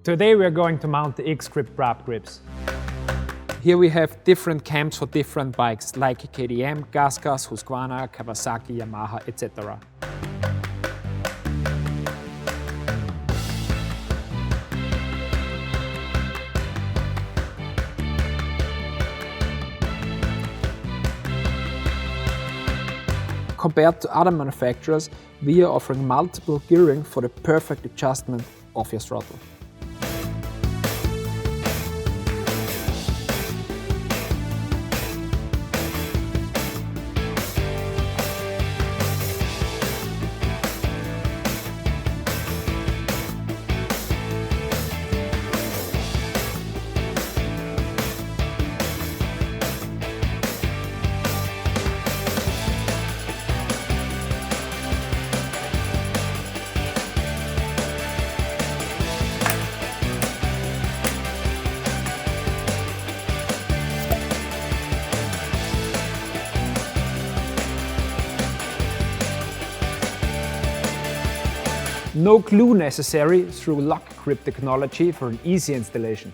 Today we are going to mount the X-GRIP BRAAAAP GRIPS. Here we have different cams for different bikes like KTM, GASGAS, Husqvarna, Kawasaki, Yamaha, etc. Compared to other manufacturers, we are offering multiple gearing for the perfect adjustment of your throttle. No glue necessary through LOCK-GRIP technology for an easy installation.